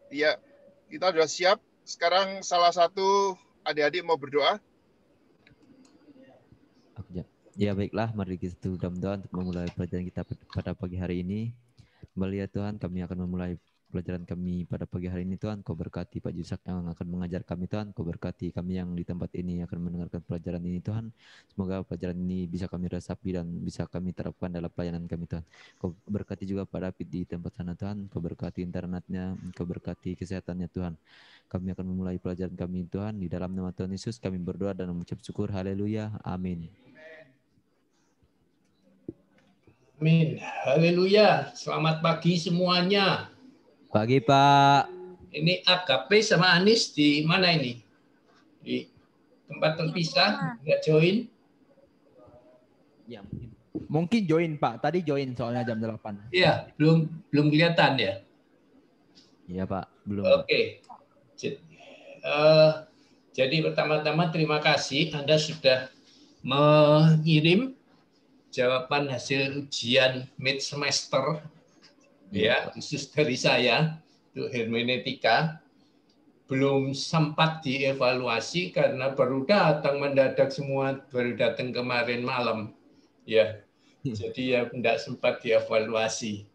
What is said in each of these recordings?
Iya, kita sudah siap. Sekarang salah satu adik-adik mau berdoa. Ya baiklah, mari kita berdoa untuk memulai pelajaran kita pada pagi hari ini. Kembali ya Tuhan, kami akan memulai pelajaran kami pada pagi hari ini Tuhan. Kau berkati Pak Jusak yang akan mengajar kami Tuhan. Kau berkati kami yang di tempat ini akan mendengarkan pelajaran ini Tuhan. Semoga pelajaran ini bisa kami resapi dan bisa kami terapkan dalam pelayanan kami Tuhan. Kau berkati juga Pak David di tempat sana Tuhan. Kau berkati internetnya, Kau berkati kesehatannya Tuhan. Kami akan memulai pelajaran kami Tuhan. Di dalam nama Tuhan Yesus kami berdoa dan mengucap syukur. Haleluya. Amin. Amin. Haleluya. Selamat pagi semuanya. Pagi Pak. Ini AKP sama Anis di mana ini? Di tempat terpisah, nggak join? Ya, mungkin join Pak. Tadi join soalnya jam 8. Iya, belum kelihatan ya? Iya Pak, belum. Oke. Jadi pertama-tama terima kasih Anda sudah mengirim jawaban hasil ujian mid semester ya, khusus dari saya untuk hermeneutika. Belum sempat dievaluasi karena baru datang mendadak semua, baru datang kemarin malam ya. Jadi ya tidak sempat dievaluasi.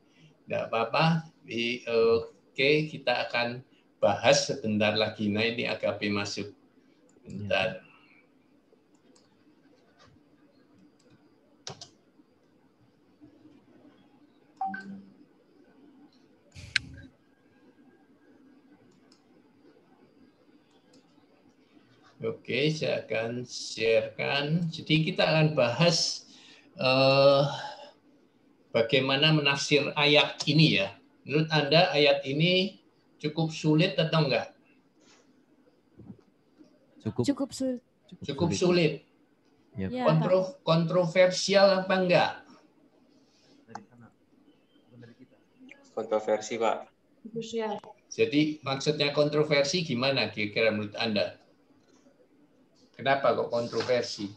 Tidak apa-apa. Oke, kita akan bahas sebentar lagi. Nah, ini AKP masuk. Bentar. Oke, saya akan sharekan. Jadi kita akan bahas bagaimana menafsir ayat ini ya. Menurut Anda ayat ini cukup sulit atau enggak? Cukup sulit. Ya. Kontroversial apa enggak? Kontroversi, Pak. Jadi maksudnya kontroversi gimana kira-kira menurut Anda? Kenapa kok kontroversi?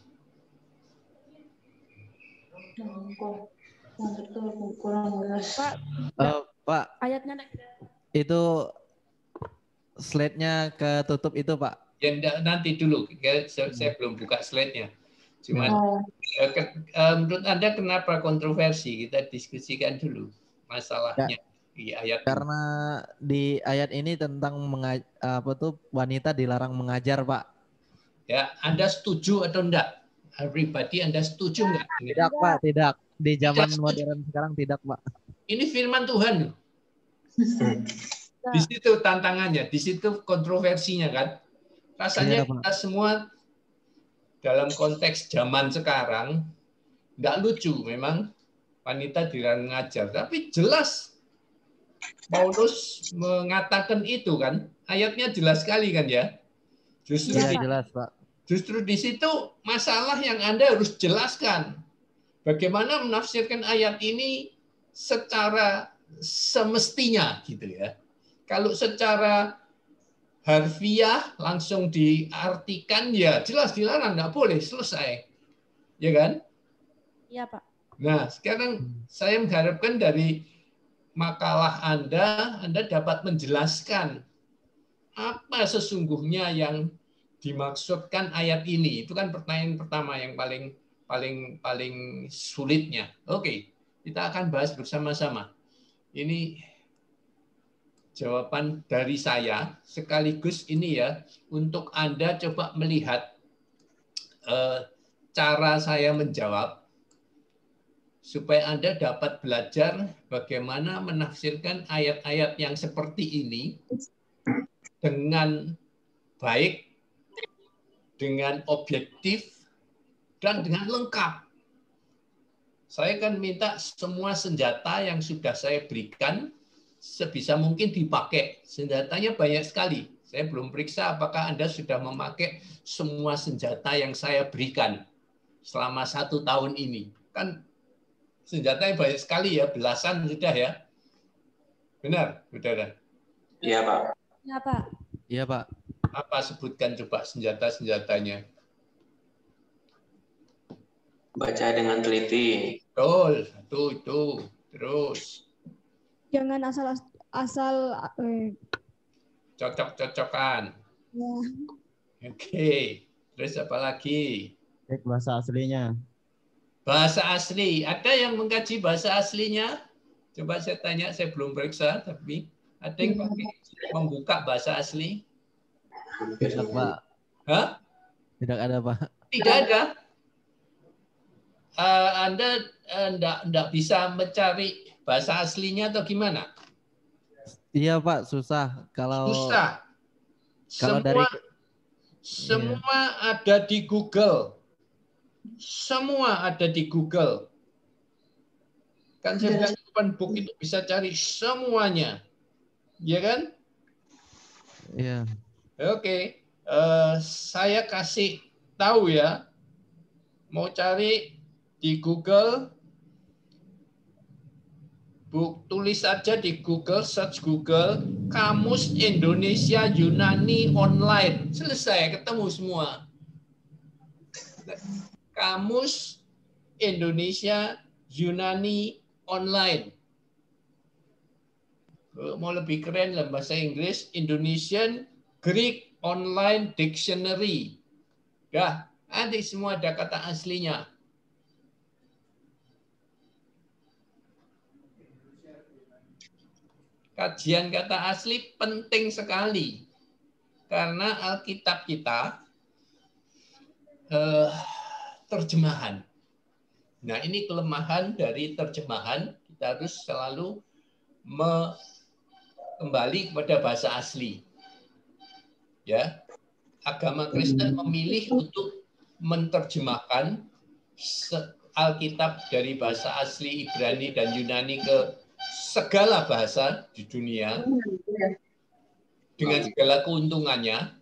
Pak, ayatnya itu slide-nya ketutup itu Pak. Ya nanti dulu, saya belum buka slide-nya. Cuman menurut Anda kenapa kontroversi? Kita diskusikan dulu masalahnya di ayat. Karena di ayat ini tentang wanita dilarang mengajar Pak. Ya, Anda setuju atau enggak? Pribadi Anda setuju enggak? Tidak Pak, tidak. Di zaman modern sekarang tidak Pak. Ini firman Tuhan. Di situ tantangannya, di situ kontroversinya kan. Rasanya kita semua dalam konteks zaman sekarang enggak lucu memang wanita dilarang mengajar, tapi jelas Paulus mengatakan itu kan. Ayatnya jelas sekali kan ya. Justru jelas, Pak. Justru di situ masalah yang Anda harus jelaskan. Bagaimana menafsirkan ayat ini secara semestinya gitu ya. Kalau secara harfiah langsung diartikan ya jelas dilarang, nggak boleh, selesai. Ya kan? Iya, Pak. Nah, sekarang saya mengharapkan dari makalah Anda dapat menjelaskan apa sesungguhnya yang dimaksudkan ayat ini. Itu kan pertanyaan pertama yang paling sulitnya. Oke, kita akan bahas bersama-sama. Ini jawaban dari saya, sekaligus ini ya, untuk Anda coba melihat cara saya menjawab, supaya Anda dapat belajar bagaimana menafsirkan ayat-ayat yang seperti ini dengan baik, dengan objektif, dan dengan lengkap. Saya akan minta semua senjata yang sudah saya berikan sebisa mungkin dipakai. Senjatanya banyak sekali. Saya belum periksa apakah Anda sudah memakai semua senjata yang saya berikan selama 1 tahun ini. Kan senjatanya banyak sekali ya, belasan sudah ya. Benar, saudara? Iya, Pak. Iya, Pak. Iya, Pak. Apa sebutkan coba senjata-senjatanya? Baca dengan teliti. Betul, itu. Terus. Jangan asal Cocok-cocokan. ya. Oke. Terus apa lagi? Cek bahasa aslinya. Bahasa asli. Ada yang mengkaji bahasa aslinya? Coba saya tanya, saya belum periksa, tapi ada yang membuka bahasa asli? Tidak, Pak. Hah? Tidak ada, Pak. Tidak ada. Anda enggak bisa mencari bahasa aslinya atau gimana? Iya, Pak, susah. Susah. Kalau Semua ada di Google. Semua ada di Google. Kan saya bilang open book itu bisa cari semuanya. Ya kan? Iya. Oke. Saya kasih tahu ya. Mau cari di Google, tulis saja di Google, search Google, Kamus Indonesia Yunani Online. Selesai, ketemu semua. Kamus Indonesia Yunani Online. Mau lebih keren dalam bahasa Inggris, Indonesian Greek Online Dictionary. Dah, nanti semua ada kata aslinya. Kajian kata asli penting sekali karena Alkitab kita terjemahan. Nah, ini kelemahan dari terjemahan. Kita harus selalu kembali kepada bahasa asli. Ya, agama Kristen memilih untuk menerjemahkan Alkitab dari bahasa asli Ibrani dan Yunani ke segala bahasa di dunia dengan segala keuntungannya,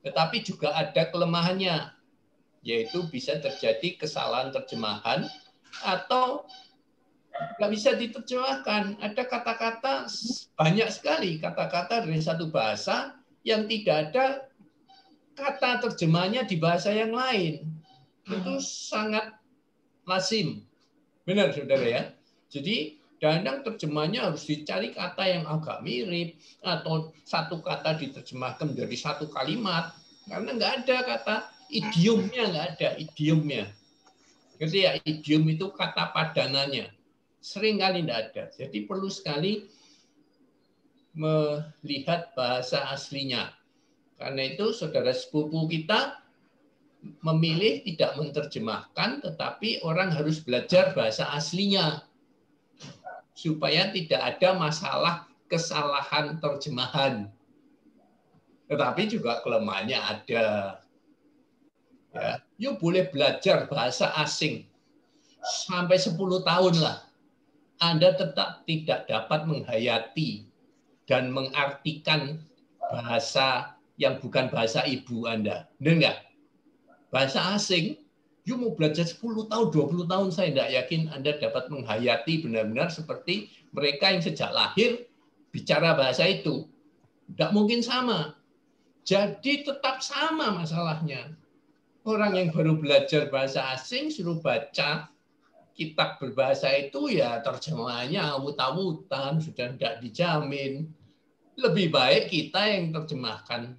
tetapi juga ada kelemahannya, yaitu bisa terjadi kesalahan terjemahan atau nggak bisa diterjemahkan. Ada kata-kata, banyak sekali kata-kata dari satu bahasa yang tidak ada kata terjemahnya di bahasa yang lain. Itu sangat lazim. Benar, saudara ya? Jadi, kadang terjemahnya harus dicari kata yang agak mirip, atau satu kata diterjemahkan menjadi satu kalimat, karena nggak ada kata idiomnya, nggak ada idiomnya. Jadi ya, idiom itu kata padanannya. Sering kali nggak ada. Jadi perlu sekali melihat bahasa aslinya. Karena itu saudara sepupu kita memilih tidak menerjemahkan, tetapi orang harus belajar bahasa aslinya supaya tidak ada masalah kesalahan terjemahan. Tetapi juga kelemahannya ada. Ya, yuk boleh belajar bahasa asing sampai 10 tahun lah. Anda tetap tidak dapat menghayati dan mengartikan bahasa yang bukan bahasa ibu Anda. Benar nggak? Bahasa asing, you mau belajar 10 tahun, 20 tahun, saya tidak yakin Anda dapat menghayati benar-benar seperti mereka yang sejak lahir bicara bahasa itu. Tidak mungkin sama. Jadi tetap sama masalahnya. Orang yang baru belajar bahasa asing suruh baca kitab berbahasa itu ya terjemahannya awut-awutan, sudah tidak dijamin. Lebih baik kita yang terjemahkan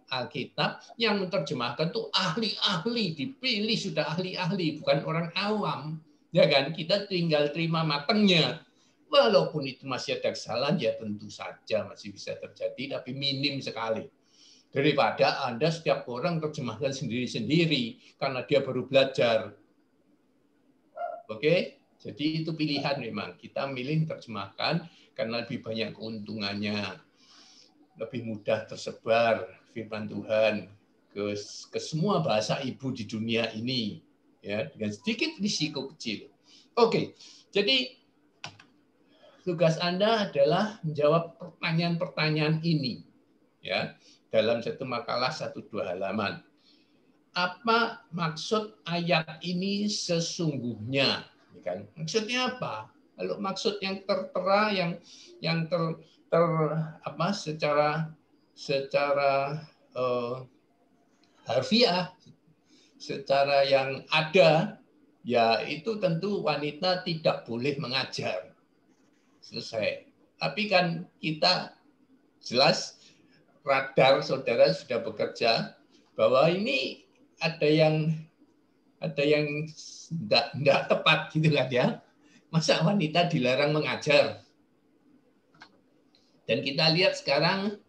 Alkitab, yang menerjemahkan tuh ahli-ahli, dipilih sudah ahli-ahli, bukan orang awam. Ya kan, kita tinggal terima matengnya. Walaupun itu masih ada kesalahan, ya tentu saja masih bisa terjadi, tapi minim sekali. Daripada Anda setiap orang terjemahkan sendiri-sendiri karena dia baru belajar. Oke, jadi itu pilihan memang. Kita milih terjemahkan karena lebih banyak keuntungannya. Lebih mudah tersebar firman Tuhan ke semua bahasa ibu di dunia ini, ya, dengan sedikit risiko kecil. Oke, jadi tugas Anda adalah menjawab pertanyaan-pertanyaan ini, ya, dalam satu makalah 1-2 halaman. Apa maksud ayat ini sesungguhnya? Kan? Maksudnya apa? Kalau maksud yang tertera, yang secara harfiah, secara yang ada, ya itu tentu wanita tidak boleh mengajar. Selesai. Tapi kan kita jelas radar saudara sudah bekerja bahwa ini ada yang tidak tepat gitu kan ya. Masa wanita dilarang mengajar? Dan kita lihat sekarang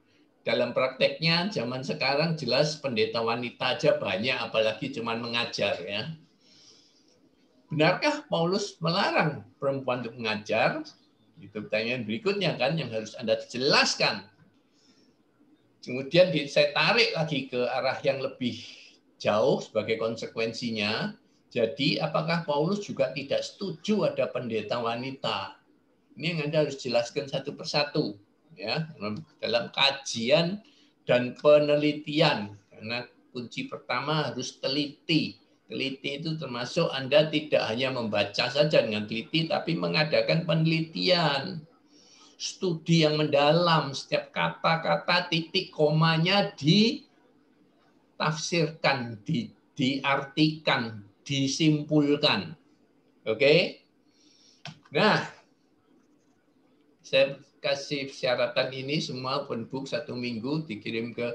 dalam prakteknya zaman sekarang jelas pendeta wanita aja banyak, apalagi cuman mengajar ya. Benarkah Paulus melarang perempuan untuk mengajar? Itu pertanyaan berikutnya kan yang harus Anda jelaskan. Kemudian saya tarik lagi ke arah yang lebih jauh sebagai konsekuensinya. Jadi apakah Paulus juga tidak setuju ada pendeta wanita? Ini yang Anda harus jelaskan satu persatu. Ya, dalam kajian dan penelitian. Karena kunci pertama harus teliti. Teliti itu termasuk Anda tidak hanya membaca saja dengan teliti, tapi mengadakan penelitian. Studi yang mendalam, setiap kata-kata titik komanya ditafsirkan, diartikan, disimpulkan. Oke? Nah, saya kasih syaratan ini semua open book 1 minggu dikirim ke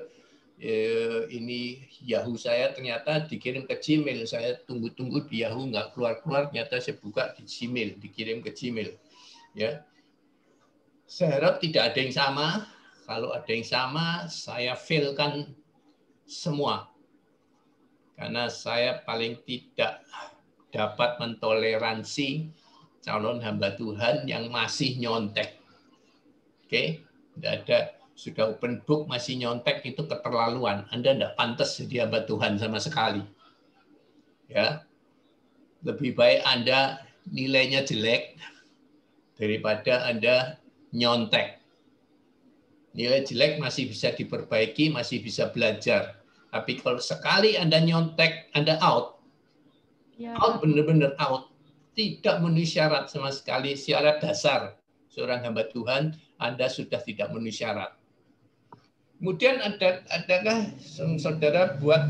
ini Yahoo saya, ternyata dikirim ke Gmail. Saya tunggu-tunggu di Yahoo nggak keluar-keluar, ternyata saya buka di Gmail, dikirim ke Gmail. Ya, saya harap tidak ada yang sama. Kalau ada yang sama, saya failkan semua. Karena saya paling tidak dapat mentoleransi calon hamba Tuhan yang masih nyontek. Oke, tidak ada. Sudah open book masih nyontek, itu keterlaluan. Anda tidak pantas jadi hamba Tuhan sama sekali. Ya, lebih baik Anda nilainya jelek daripada Anda nyontek. Nilai jelek masih bisa diperbaiki, masih bisa belajar. Tapi kalau sekali Anda nyontek, Anda out. Ya, Out, benar-benar out. Tidak memenuhi syarat sama sekali, syarat dasar seorang hamba Tuhan, Anda sudah tidak memenuhi syarat. Kemudian adakah saudara buat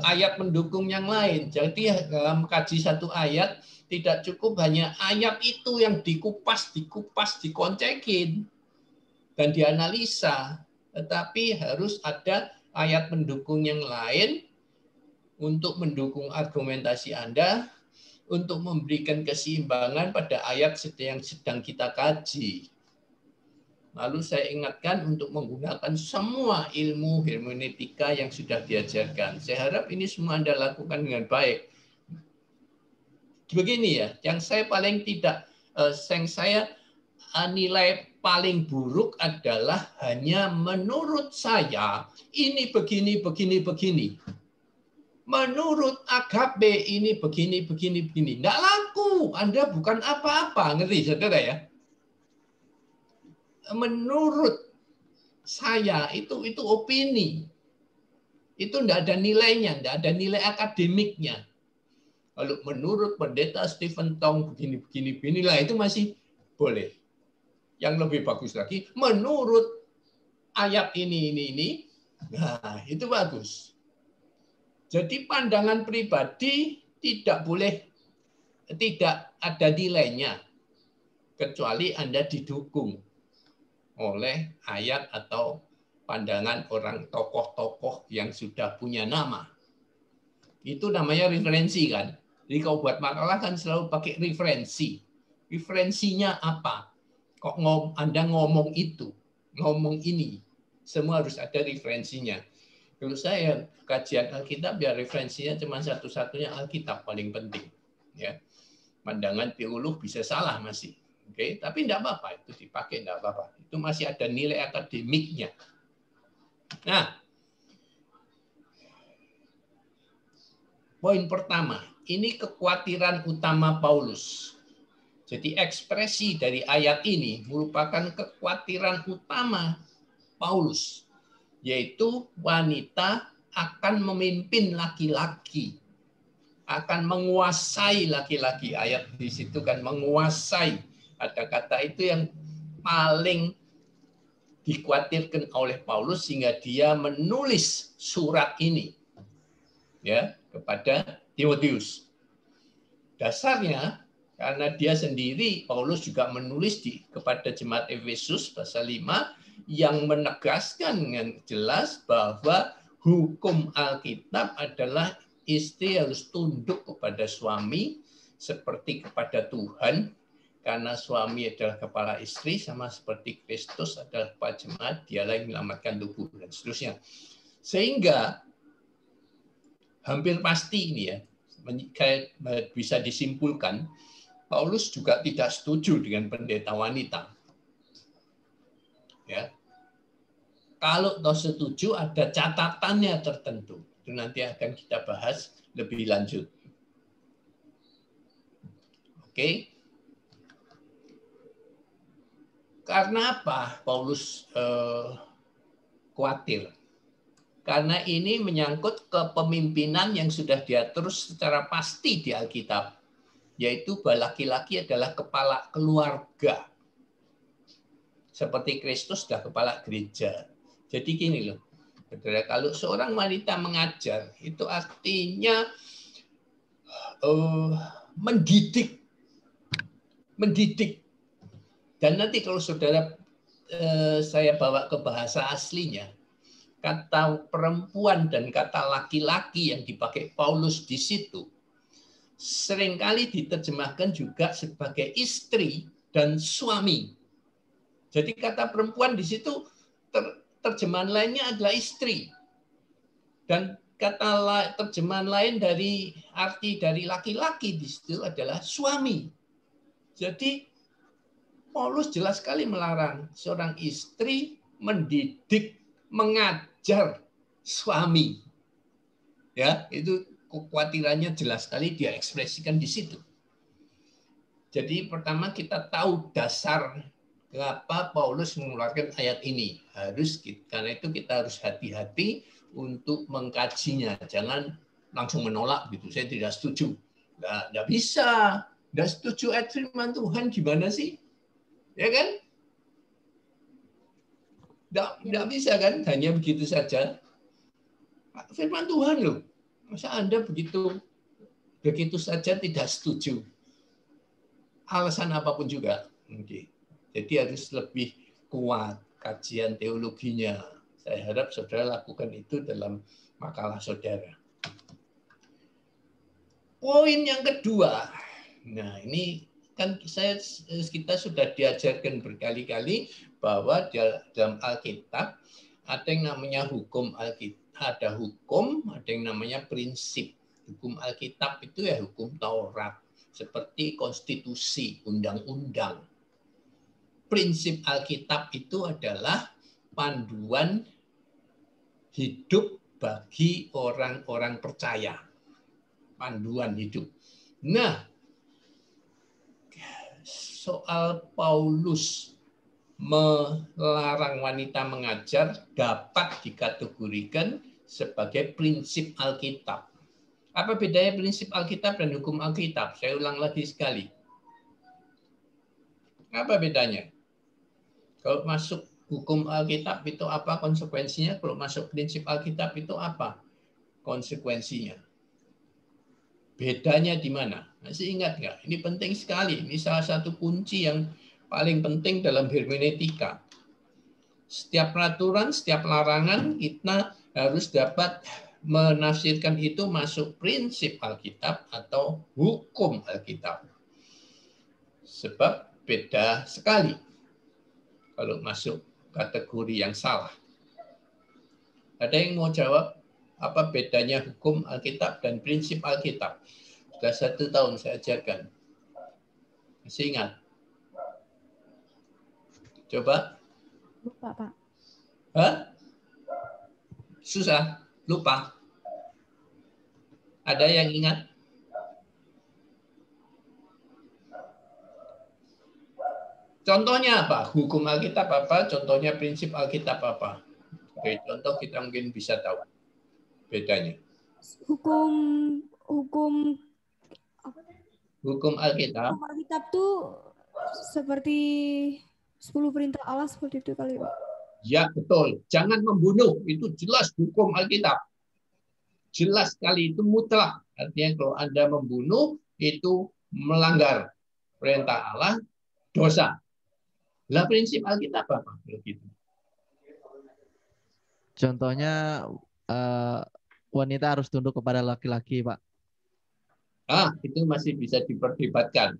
ayat mendukung yang lain? Jadi dalam kaji satu ayat tidak cukup hanya ayat itu yang dikupas, dikoncekin dan dianalisa, tetapi harus ada ayat mendukung yang lain untuk mendukung argumentasi Anda, untuk memberikan keseimbangan pada ayat yang sedang kita kaji. Lalu saya ingatkan untuk menggunakan semua ilmu hermeneutika yang sudah diajarkan. Saya harap ini semua Anda lakukan dengan baik. Begini ya, yang saya paling tidak, saya nilai paling buruk adalah hanya menurut saya ini begini. Menurut Agape ini begini. Nggak laku, Anda bukan apa-apa, ngerti saudara ya? Menurut saya itu opini. Itu enggak ada nilainya, enggak ada nilai akademiknya. Kalau menurut pendeta Stephen Tong begini lah, itu masih boleh. Yang lebih bagus lagi, menurut ayat ini. Nah, itu bagus. Jadi pandangan pribadi tidak ada nilainya kecuali Anda didukung oleh ayat atau pandangan orang tokoh-tokoh yang sudah punya nama. Itu namanya referensi kan. Jadi kalau buat makalah kan selalu pakai referensi. Referensinya apa? Kok Anda ngomong itu, ngomong ini. Semua harus ada referensinya. Kalau saya kajian Alkitab, ya referensinya cuma satu-satunya Alkitab paling penting. Ya, pandangan teolog bisa salah masih. Oke, tapi tidak apa-apa, itu dipakai tidak apa-apa. Itu masih ada nilai akademiknya. Nah, poin pertama, ini kekhawatiran utama Paulus. Jadi ekspresi dari ayat ini merupakan kekhawatiran utama Paulus, yaitu wanita akan memimpin laki-laki, akan menguasai laki-laki. Ayat di situ kan menguasai. Kata-kata itu yang paling dikhawatirkan oleh Paulus sehingga dia menulis surat ini ya kepada Timotius. Dasarnya Karena dia sendiri, Paulus juga menulis kepada jemaat Efesus pasal 5 yang menegaskan dengan jelas bahwa hukum Alkitab adalah istri harus tunduk kepada suami seperti kepada Tuhan, karena suami adalah kepala istri, sama seperti Kristus adalah kepala jemaat, dialah yang menyelamatkan tubuh, dan seterusnya. Sehingga hampir pasti ini ya, bisa disimpulkan, Paulus juga tidak setuju dengan pendeta wanita. Ya. Kalau toh setuju, ada catatannya tertentu. Itu nanti akan kita bahas lebih lanjut. Oke. Karena apa Paulus khawatir? Karena ini menyangkut kepemimpinan yang sudah diatur secara pasti di Alkitab, yaitu bahwa laki-laki adalah kepala keluarga. Seperti Kristus sudah kepala gereja. Jadi gini loh, saudara, kalau seorang wanita mengajar, itu artinya mendidik. Dan nanti kalau saudara saya bawa ke bahasa aslinya, kata perempuan dan kata laki-laki yang dipakai Paulus di situ seringkali diterjemahkan juga sebagai istri dan suami. Jadi kata perempuan di situ terjemahan lainnya adalah istri. Dan kata terjemahan lain dari arti dari laki-laki di situ adalah suami. Jadi Paulus jelas sekali melarang seorang istri mendidik, mengajar suami. Ya, itu kekhawatirannya jelas sekali dia ekspresikan di situ. Jadi pertama kita tahu dasar kenapa Paulus mengeluarkan ayat ini. Karena itu kita harus hati-hati untuk mengkajinya. Jangan langsung menolak gitu. Saya tidak setuju. Nggak bisa. Nggak setuju ayat firman Tuhan gimana sih? Ya kan? Nggak bisa kan? Hanya begitu saja. Firman Tuhan loh. Masa Anda begitu saja tidak setuju? Alasan apapun juga. Jadi harus lebih kuat kajian teologinya. Saya harap saudara lakukan itu dalam makalah saudara. Poin yang kedua. Nah, ini kan kita sudah diajarkan berkali-kali bahwa dalam Alkitab ada yang namanya hukum Alkitab. Ada hukum, ada yang namanya prinsip. Hukum Alkitab itu ya hukum Taurat. Seperti konstitusi, undang-undang. Prinsip Alkitab itu adalah panduan hidup bagi orang-orang percaya. Panduan hidup. Nah, soal Paulus melarang wanita mengajar dapat dikategorikan sebagai prinsip Alkitab. Apa bedanya prinsip Alkitab dan hukum Alkitab? Saya ulang lagi sekali. Apa bedanya? Kalau masuk hukum Alkitab itu apa konsekuensinya? Kalau masuk prinsip Alkitab itu apa konsekuensinya? Bedanya di mana? Masih ingat nggak? Ini penting sekali. Ini salah satu kunci yang paling penting dalam hermeneutika. Setiap peraturan, setiap larangan kita harus dapat menafsirkan itu masuk prinsip Alkitab atau hukum Alkitab. Sebab beda sekali kalau masuk kategori yang salah. Ada yang mau jawab apa bedanya hukum Alkitab dan prinsip Alkitab? Sudah 1 tahun saya ajarkan. Masih ingat? Coba. Lupa, Pak. Hah? Susah? Lupa? Ada yang ingat? Contohnya apa? Hukum Alkitab apa? Contohnya prinsip Alkitab apa? Oke, contoh kita mungkin bisa tahu bedanya. Hukum Alkitab. Hukum Alkitab tuh seperti 10 perintah Allah seperti itu kali, Pak. Ya, betul. Jangan membunuh. Itu jelas hukum Alkitab. Jelas sekali itu mutlak. Artinya kalau Anda membunuh, itu melanggar. perintah Allah dosa. Lah prinsip Alkitab apa begitu? Contohnya wanita harus tunduk kepada laki-laki, Pak. Itu masih bisa diperdebatkan.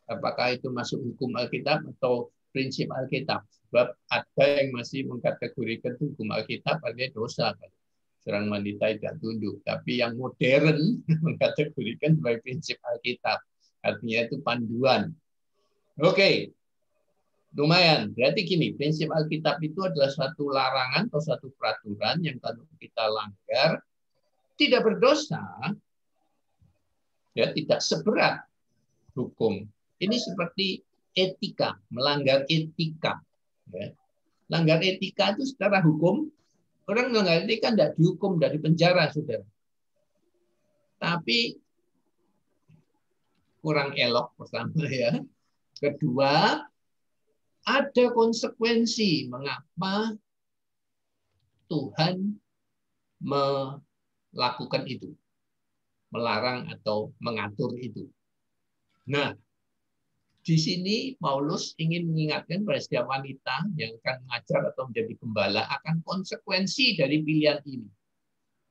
Apakah itu masuk hukum Alkitab atau prinsip Alkitab? Sebab ada yang masih mengkategorikan hukum Alkitab artinya dosa. Seorang wanita tidak tunduk. Tapi yang modern mengkategorikan sebagai prinsip Alkitab. Artinya itu panduan. Oke. Lumayan. Berarti gini, prinsip Alkitab itu adalah suatu larangan atau suatu peraturan yang kalau kita langgar tidak berdosa, ya tidak seberat hukum. Ini seperti etika, melanggar etika. Ya. Langgar etika itu secara hukum, orang melanggar etika tidak dihukum dari penjara, saudara. Tapi kurang elok pertama ya. Kedua, ada konsekuensi mengapa Tuhan melakukan itu, melarang atau mengatur itu. Nah, di sini Paulus ingin mengingatkan pada setiap wanita yang akan mengajar atau menjadi gembala akan konsekuensi dari pilihan ini.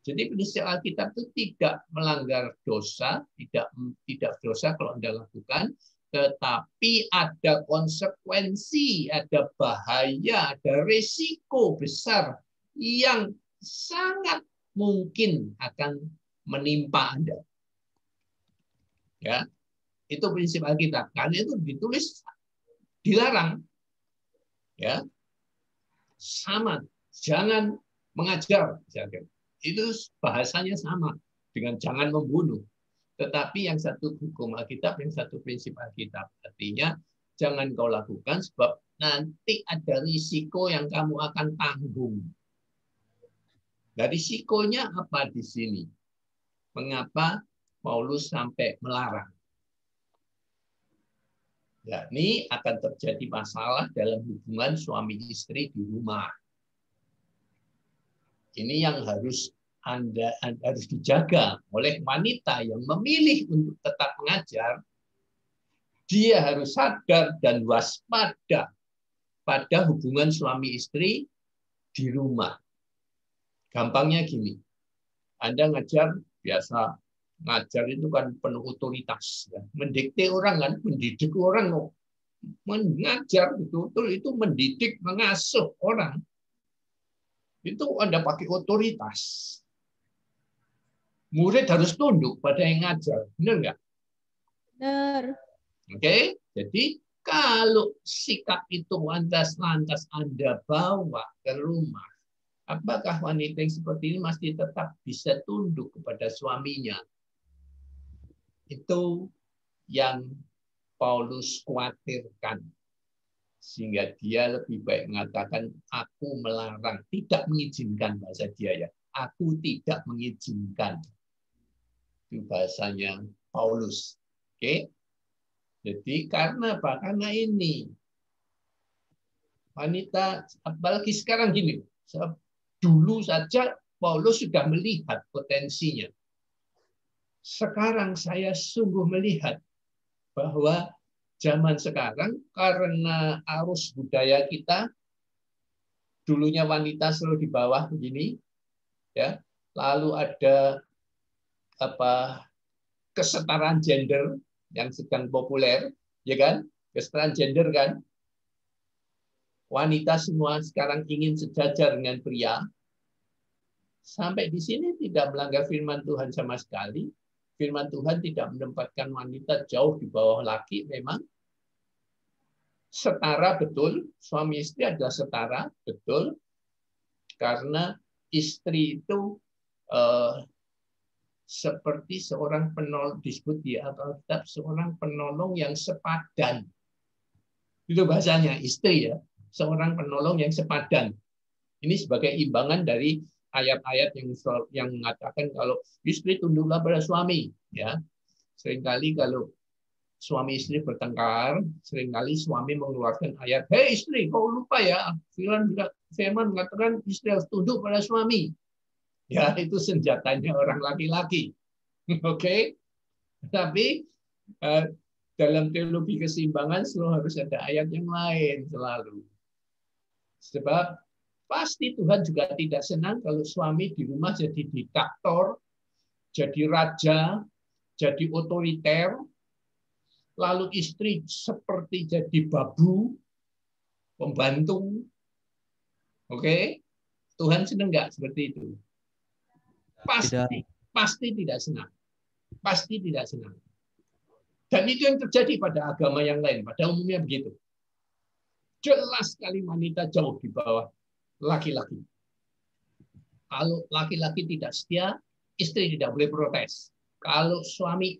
Jadi prinsip Alkitab itu tidak melanggar dosa, tidak dosa kalau Anda lakukan, tetapi ada konsekuensi, ada bahaya, ada risiko besar yang sangat mungkin akan menimpa Anda. Ya, itu prinsip Alkitab. Karena itu ditulis dilarang. Ya, sama, jangan mengajar. Itu bahasanya sama dengan jangan membunuh. Tetapi yang satu hukum Alkitab, yang satu prinsip Alkitab. Artinya jangan kau lakukan sebab nanti ada risiko yang kamu akan tanggung. Nah, risikonya apa di sini? Mengapa Paulus sampai melarang? Ya, ini akan terjadi masalah dalam hubungan suami istri di rumah. Ini yang harus Anda harus dijaga oleh wanita yang memilih untuk tetap mengajar. Dia harus sadar dan waspada pada hubungan suami istri di rumah. Gampangnya gini, Anda ngajar biasa, ngajar itu kan penuh otoritas, ya. Mendikte orang kan, mendidik orang, mengajar betul-betul itu mendidik, mengasuh orang. Itu Anda pakai otoritas. Murid harus tunduk pada yang ngajar, benar nggak? Benar. Oke, jadi kalau sikap itu lantas Anda bawa ke rumah, apakah wanita yang seperti ini masih tetap bisa tunduk kepada suaminya? Itu yang Paulus khawatirkan. Sehingga dia lebih baik mengatakan, aku melarang, tidak mengizinkan bahasa dia ya. Aku tidak mengizinkan. Itu bahasanya Paulus. Oke? Jadi karena apa? Karena ini. Wanita, apalagi sekarang gini, dulu saja Paulus sudah melihat potensinya. Sekarang saya sungguh melihat bahwa zaman sekarang karena arus budaya kita, dulunya wanita selalu di bawah begini, ya. Lalu ada kesetaraan gender yang sedang populer, ya kan? Kesetaraan gender kan? Wanita semua sekarang ingin sejajar dengan pria. Sampai di sini tidak melanggar firman Tuhan sama sekali. Firman Tuhan tidak menempatkan wanita jauh di bawah laki, memang setara betul, suami istri adalah setara betul, karena istri itu seperti seorang penolong, disebut di Alkitab seorang penolong yang sepadan. Itu bahasanya istri ya, seorang penolong yang sepadan. Ini sebagai imbangan dari ayat-ayat yang mengatakan kalau istri tunduklah pada suami, ya. Seringkali kalau suami istri bertengkar, seringkali suami mengeluarkan ayat, "Hei istri, kau lupa ya, firman mengatakan istri harus tunduk pada suami." Ya, itu senjatanya orang laki-laki. Oke. Tapi Dalam teologi keseimbangan selalu harus ada ayat yang lain selalu. Sebab pasti Tuhan juga tidak senang kalau suami di rumah jadi diktator, jadi raja, jadi otoriter, lalu istri seperti jadi babu, pembantu. Oke? Tuhan senang nggak seperti itu? Pasti tidak senang. Pasti tidak senang. Dan itu yang terjadi pada agama yang lain. Pada umumnya begitu. Jelas sekali wanita jauh di bawah laki-laki. Kalau laki-laki tidak setia, istri tidak boleh protes. Kalau suami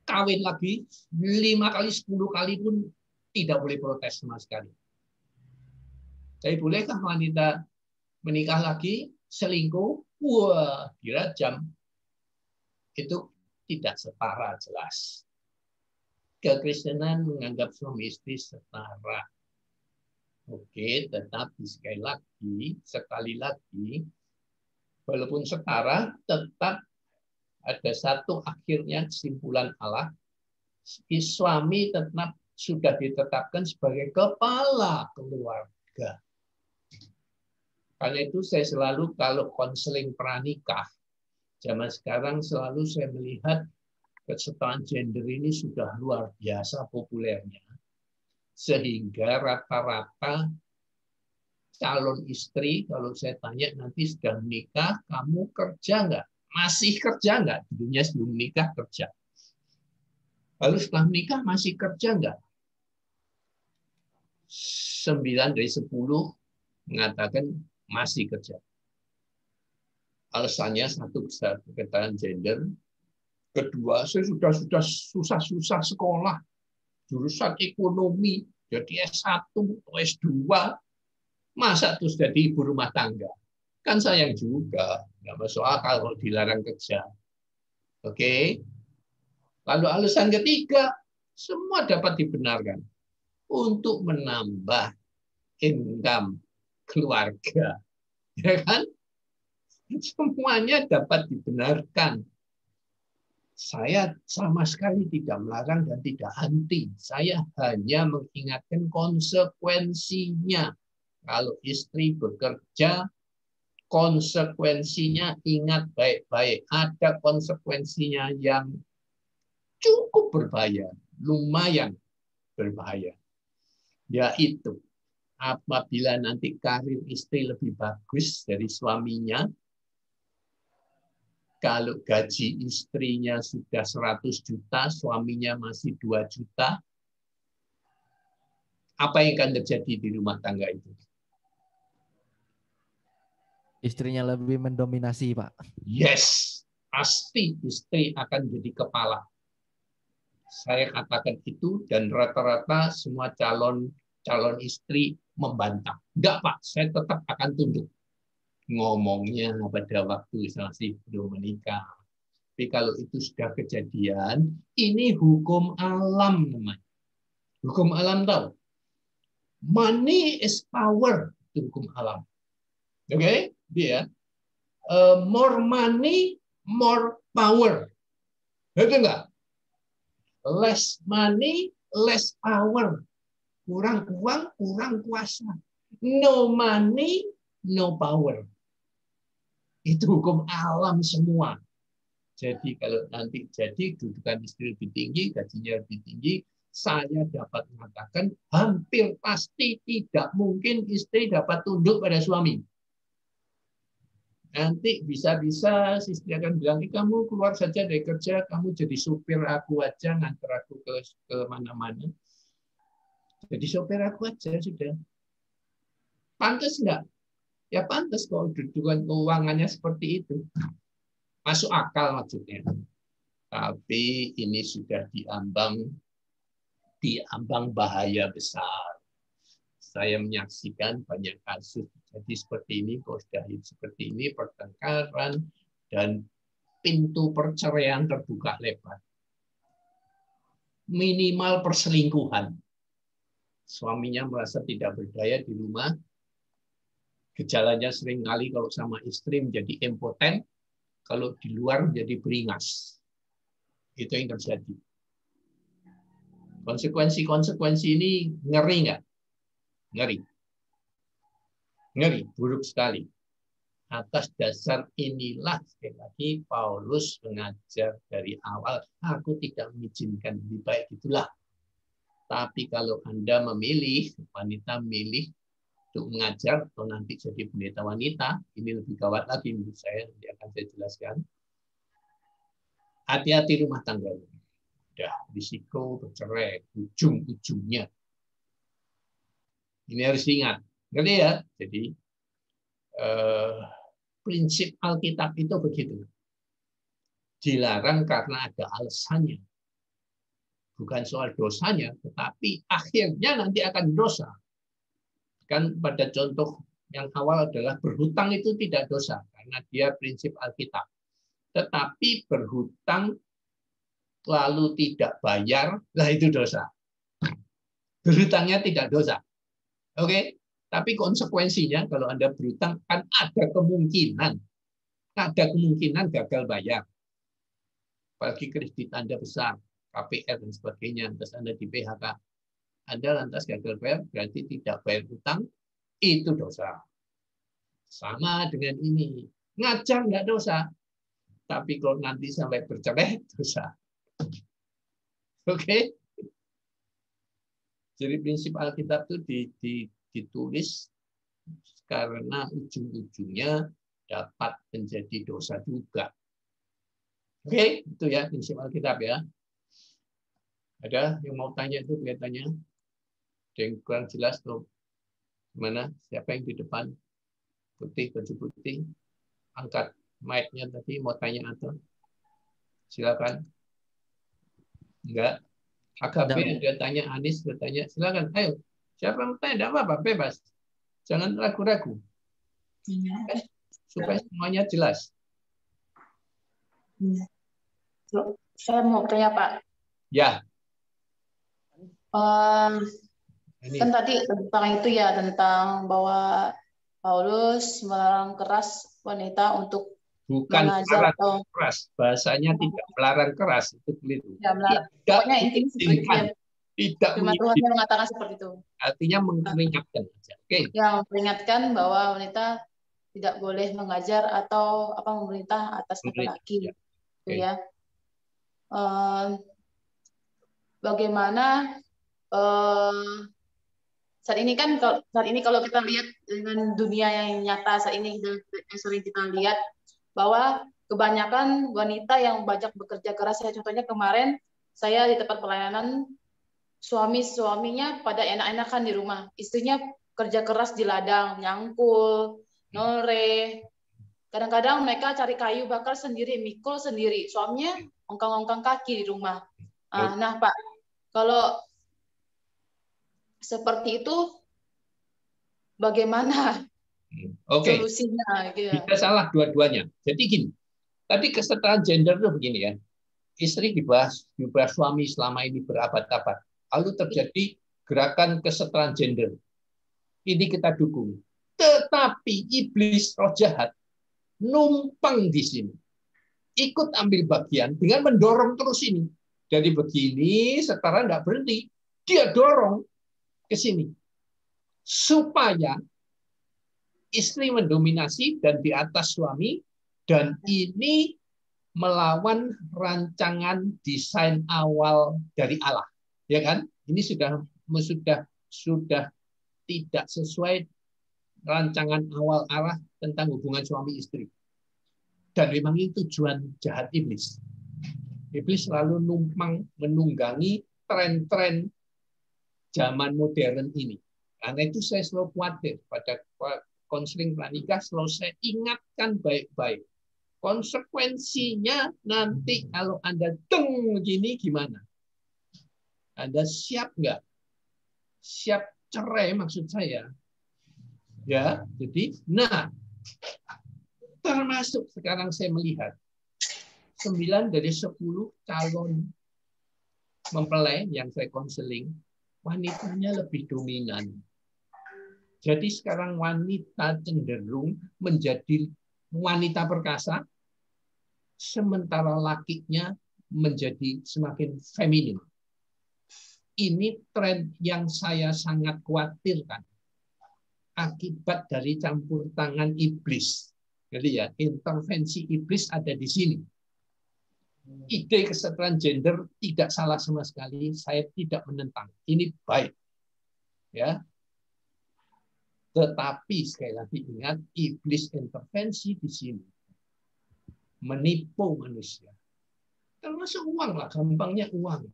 kawin lagi 5 kali, 10 kali pun tidak boleh protes sama sekali. Jadi bolehkah wanita menikah lagi, selingkuh? Wah, dirajam. Itu tidak setara jelas. Kekristenan menganggap suami istri setara. Oke, tetapi sekali lagi, walaupun setara, tetap ada satu akhirnya kesimpulan Allah, suami tetap sudah ditetapkan sebagai kepala keluarga. Karena itu saya selalu kalau konseling pranikah, zaman sekarang selalu saya melihat kesetaraan gender ini sudah luar biasa populernya. Sehingga rata-rata calon istri, kalau saya tanya nanti sudah menikah, kamu kerja nggak? Masih kerja nggak? Dulunya sebelum menikah kerja. Lalu setelah menikah masih kerja nggak? 9 dari 10 mengatakan masih kerja. Alasannya satu besar kesetaraan gender. Kedua, saya sudah susah-susah sekolah. Jurusan ekonomi, jadi S1 atau S2. Masa terus jadi ibu rumah tangga? Kan sayang juga. Nggak masuk akal kalau dilarang kerja. Oke. Lalu alasan ketiga, semua dapat dibenarkan. Untuk menambah income keluarga. Ya kan? Semuanya dapat dibenarkan. Saya sama sekali tidak melarang dan tidak anti. Saya hanya mengingatkan konsekuensinya. Kalau istri bekerja, konsekuensinya ingat baik-baik. Ada konsekuensinya yang cukup berbahaya, lumayan berbahaya. Yaitu apabila nanti karir istri lebih bagus dari suaminya, kalau gaji istrinya sudah 100 juta, suaminya masih 2 juta, apa yang akan terjadi di rumah tangga itu? Istrinya lebih mendominasi, Pak. Yes, pasti istri akan jadi kepala. Saya katakan itu dan rata-rata semua calon istri membantah. Enggak, Pak, saya tetap akan tunduk. Ngomongnya pada waktu masih belum menikah. Tapi kalau itu sudah kejadian, ini hukum alam namanya. Hukum alam tahu. Money is power, itu hukum alam. Oke, dia. More money, more power. Betul enggak? Less money, less power. Kurang uang, kurang kuasa. No money, no power. Itu hukum alam semua. Jadi kalau nanti jadi kedudukan istri lebih tinggi, gajinya lebih tinggi, saya dapat mengatakan hampir pasti tidak mungkin istri dapat tunduk pada suami. Nanti bisa-bisa istri akan bilang, kamu keluar saja dari kerja, kamu jadi supir aku aja, nganter aku ke mana-mana. Jadi supir aku aja sudah. Pantas enggak? Ya pantas kalau kedudukan keuangannya seperti itu. Masuk akal maksudnya. Tapi ini sudah diambang bahaya besar. Saya menyaksikan banyak kasus jadi seperti ini, kalau sudah seperti ini, pertengkaran dan pintu perceraian terbuka lebar. Minimal perselingkuhan. Suaminya merasa tidak berdaya di rumah. Gejalanya sering kali kalau sama istri menjadi impoten, kalau di luar menjadi beringas. Itu yang terjadi. Konsekuensi ini ngeri nggak? Ngeri. Ngeri, buruk sekali. Atas dasar inilah sekali lagi Paulus mengajar dari awal, aku tidak mengizinkan, lebih baik itulah. Tapi kalau Anda memilih, wanita memilih untuk mengajar atau nanti jadi pendeta wanita, ini lebih gawat lagi menurut saya, nanti akan saya jelaskan. Hati-hati rumah tangga. Udah risiko bercerai, ujung-ujungnya. Ini harus diingat. Ngerti ya? Jadi prinsip Alkitab itu begitu. Dilarang karena ada alasannya. Bukan soal dosanya, tetapi akhirnya nanti akan dosa. Kan pada contoh yang awal adalah berhutang itu tidak dosa, karena dia prinsip Alkitab. Tetapi berhutang lalu tidak bayar, lah itu dosa. Berhutangnya tidak dosa. Oke? Tapi konsekuensinya kalau Anda berhutang kan ada kemungkinan gagal bayar. Apalagi kredit Anda besar, KPR dan sebagainya, terus Anda di PHK. Anda lantas gagal bayar, berarti tidak bayar hutang, itu dosa. Sama dengan ini. Ngajar nggak dosa. Tapi kalau nanti sampai bercerai, dosa. Oke? Jadi prinsip Alkitab itu ditulis karena ujung-ujungnya dapat menjadi dosa juga. Oke, itu ya prinsip Alkitab ya. Ada yang mau tanya itu kelihatannya? Ada yang kurang jelas tuh? Gimana? Siapa yang di depan? Putih, baju putih. Angkat mic-nya tadi, mau tanya atau? Silakan. Enggak. AKP dia tanya, Anis dia tanya. Silakan, ayo. Siapa yang tanya? Tidak apa-apa, bebas. Jangan ragu-ragu. Supaya semuanya jelas. Saya mau tanya, Pak. Ya. Kan tadi tentang itu ya, tentang bahwa Paulus melarang keras wanita untuk bukan mengajar melarang keras, bahasanya tidak melarang keras, itu keliru. Ya, pokoknya intinya seperti tidak Tuhan mengatakan seperti itu. Artinya memperingatkan aja. Oke. Yang memperingatkan bahwa wanita tidak boleh mengajar atau memerintah atas laki-laki. Itu ya. Bagaimana saat ini kalau kita lihat dengan dunia yang nyata saat ini yang sering kita lihat bahwa kebanyakan wanita yang banyak bekerja keras. Contohnya kemarin saya di tempat pelayanan, suaminya pada enak-enakan di rumah, istrinya kerja keras di ladang, nyangkul, nore. Kadang-kadang mereka cari kayu bakar sendiri, mikul sendiri, suaminya ongkang-ongkang kaki di rumah. Nah Pak, kalau seperti itu bagaimana solusinya? Gitu. Kita salah dua-duanya. Jadi gini, tadi kesetaraan gender itu begini ya. Istri di bawah suami selama ini berabad-abad. Lalu terjadi gerakan kesetaraan gender. Ini kita dukung. Tetapi iblis roh jahat numpang di sini. Ikut ambil bagian dengan mendorong terus ini. Dari begini setara tidak berhenti. Dia dorong ke sini. Supaya istri mendominasi dan di atas suami, dan ini melawan rancangan desain awal dari Allah, ya kan? Ini sudah tidak sesuai rancangan awal Allah tentang hubungan suami istri. Dan memang itu tujuan jahat iblis. Iblis selalu numpang menunggangi tren-tren zaman modern ini. Karena itu saya selalu khawatir pada konseling pranikah, selalu saya ingatkan baik-baik. Konsekuensinya nanti kalau Anda deng begini gimana? Anda siap nggak? Siap cerai maksud saya. Ya, jadi, termasuk sekarang saya melihat 9 dari 10 calon mempelai yang saya konseling, wanitanya lebih dominan. Jadi sekarang wanita cenderung menjadi wanita perkasa, sementara lakinya menjadi semakin feminim. Ini tren yang saya sangat khawatirkan. Akibat dari campur tangan iblis. Jadi ya, intervensi iblis ada di sini. Ide kesetaraan gender tidak salah sama sekali. Saya tidak menentang. Ini baik. Ya. Tetapi sekali lagi ingat, iblis intervensi di sini. Menipu manusia. Termasuk uang lah, gampangnya uang.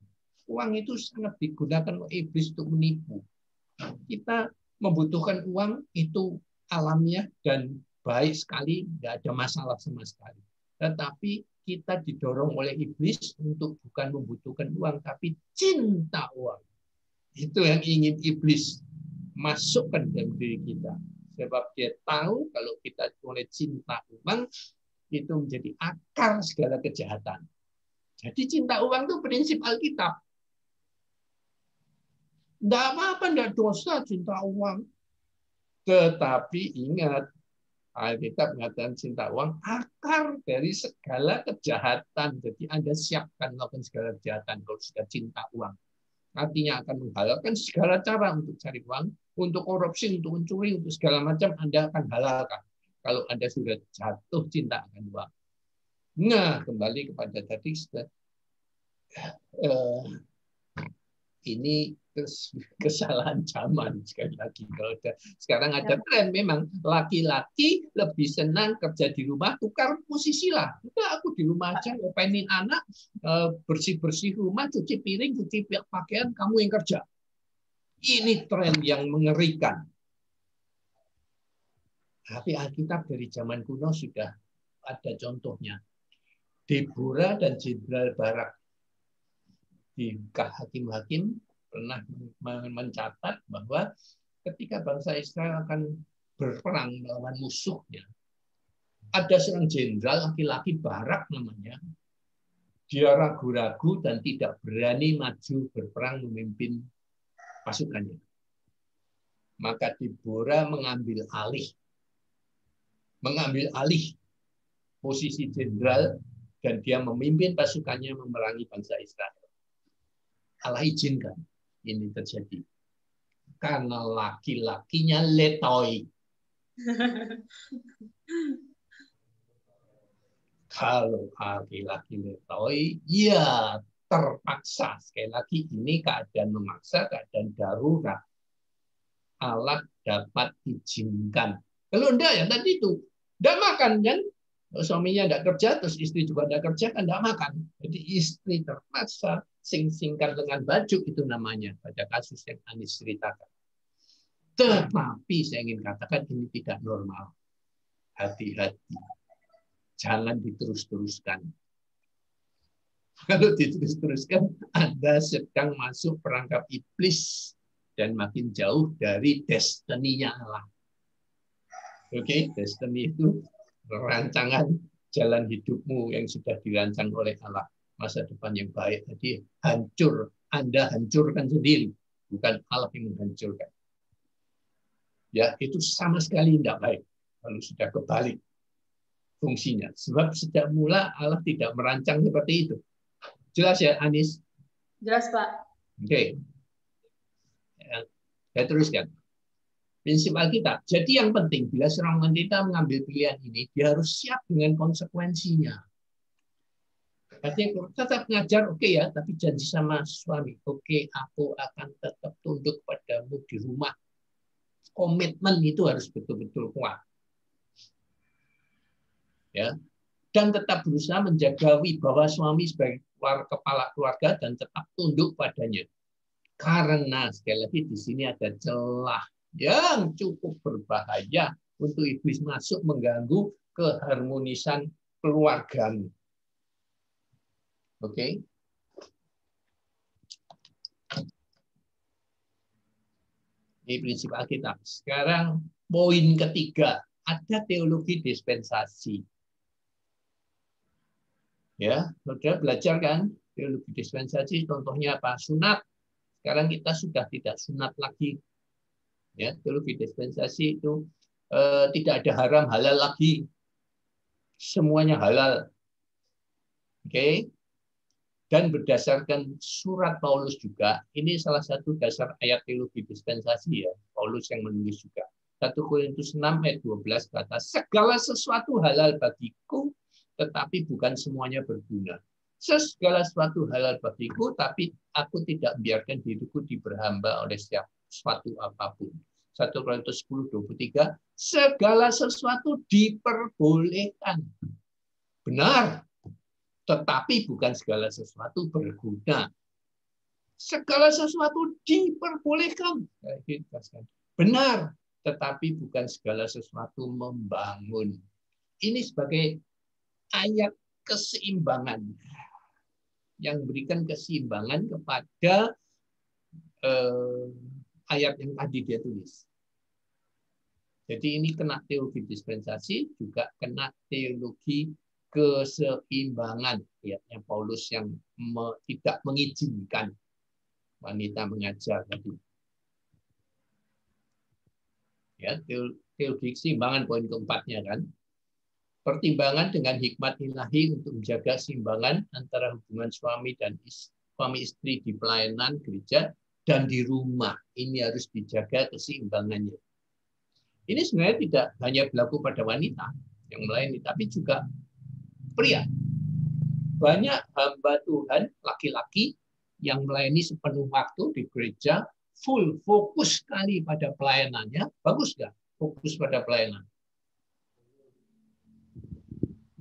Uang itu sangat digunakan oleh iblis untuk menipu. Kita membutuhkan uang itu alamiah dan baik sekali, tidak ada masalah sama sekali. Tetapi kita didorong oleh iblis untuk bukan membutuhkan uang, tapi cinta uang. Itu yang ingin iblis masukkan dalam diri kita. Sebab dia tahu kalau kita oleh cinta uang, itu menjadi akar segala kejahatan. Jadi cinta uang itu prinsip Alkitab. Tidak apa-apa, tidak dosa cinta uang. Tetapi ingat, Alkitab mengatakan cinta uang akar dari segala kejahatan. Jadi Anda siapkan melakukan segala kejahatan kalau sudah cinta uang. Artinya akan menghalalkan segala cara untuk cari uang, untuk korupsi, untuk mencuri, untuk segala macam Anda akan halalkan. Kalau Anda sudah jatuh cinta akan uang. Nah, kembali kepada tadi, ini kesalahan zaman sekali lagi. Kalau sekarang ada tren memang laki-laki lebih senang kerja di rumah, tukar posisi lah. Udah aku di rumah aja, ngopainin anak, bersih-bersih rumah, cuci piring, cuci pakaian, kamu yang kerja. Ini tren yang mengerikan. Tapi Alkitab dari zaman kuno sudah ada contohnya. Deborah dan Jenderal Barak di Hakim-Hakim pernah mencatat bahwa ketika bangsa Israel akan berperang melawan musuhnya, ada seorang jenderal laki-laki Barak namanya, dia ragu-ragu dan tidak berani maju berperang memimpin pasukannya. Maka Deborah mengambil alih posisi jenderal dan dia memimpin pasukannya memerangi bangsa Israel. Allah izinkan ini terjadi. Karena laki-lakinya letoi. Kalau laki-laki letoi, ya terpaksa. Sekali lagi ini keadaan memaksa, keadaan darurat. Allah dapat izinkan. Kalau enggak ya tadi itu. Enggak makan kan? Suaminya enggak kerja, terus istri juga enggak kerja, kan enggak makan. Jadi istri terpaksa singkat dengan baju itu namanya pada kasus yang Anis ceritakan. Tetapi saya ingin katakan ini tidak normal. Hati-hati. Jangan diterus-teruskan. Kalau diterus-teruskan, Anda sedang masuk perangkap iblis dan makin jauh dari destiny-nya Allah. Oke, destiny itu rancangan jalan hidupmu yang sudah dirancang oleh Allah. Masa depan yang baik. Jadi hancur. Anda hancurkan sendiri. Bukan Allah yang menghancurkan. Ya, itu sama sekali tidak baik. Kalau sudah kebalik fungsinya. Sebab sejak mula Allah tidak merancang seperti itu. Jelas ya, Anis? Jelas, Pak. Oke. Saya teruskan. Prinsip Alkitab. Jadi yang penting, bila seorang wanita mengambil pilihan ini, dia harus siap dengan konsekuensinya. Artinya tetap ngajar, oke ya, tapi janji sama suami, oke, aku akan tetap tunduk padamu di rumah. Komitmen itu harus betul-betul kuat. Ya. Dan tetap berusaha menjaga wibawa suami sebagai kepala keluarga dan tetap tunduk padanya. Karena sekali lagi di sini ada celah yang cukup berbahaya untuk iblis masuk mengganggu keharmonisan keluargamu. Oke. Ini prinsip Alkitab. Sekarang poin ketiga, ada teologi dispensasi. Ya, sudah belajar kan teologi dispensasi? Contohnya apa? Sunat. Sekarang kita sudah tidak sunat lagi. Ya, teologi dispensasi itu tidak ada haram halal lagi. Semuanya halal. Oke. Dan berdasarkan surat Paulus juga, ini salah satu dasar ayat teologi dispensasi ya, Paulus yang menulis juga. 1 Korintus 6 ayat 12 kata, segala sesuatu halal bagiku, tetapi bukan semuanya berguna. Segala sesuatu halal bagiku, tapi aku tidak biarkan diriku diberhamba oleh sesuatu apapun. 1 Korintus 10:23, segala sesuatu diperbolehkan. Benar. Tetapi bukan segala sesuatu berguna. Segala sesuatu diperbolehkan. Benar, tetapi bukan segala sesuatu membangun. Ini sebagai ayat keseimbangan yang memberikan keseimbangan kepada ayat yang tadi dia tulis. Jadi ini kena teologi dispensasi, juga kena teologi keseimbangan, ya, yang Paulus yang tidak mengizinkan wanita mengajar tadi. Ya, teologi keseimbangan poin keempatnya kan. Pertimbangan dengan hikmat ilahi untuk menjaga keseimbangan antara hubungan suami dan suami istri di pelayanan gereja dan di rumah. Ini harus dijaga keseimbangannya. Ini sebenarnya tidak hanya berlaku pada wanita yang melayani, tapi juga pria. Banyak hamba Tuhan laki-laki yang melayani sepenuh waktu di gereja, full fokus sekali pada pelayanannya. Bagus nggak? Fokus pada pelayanan.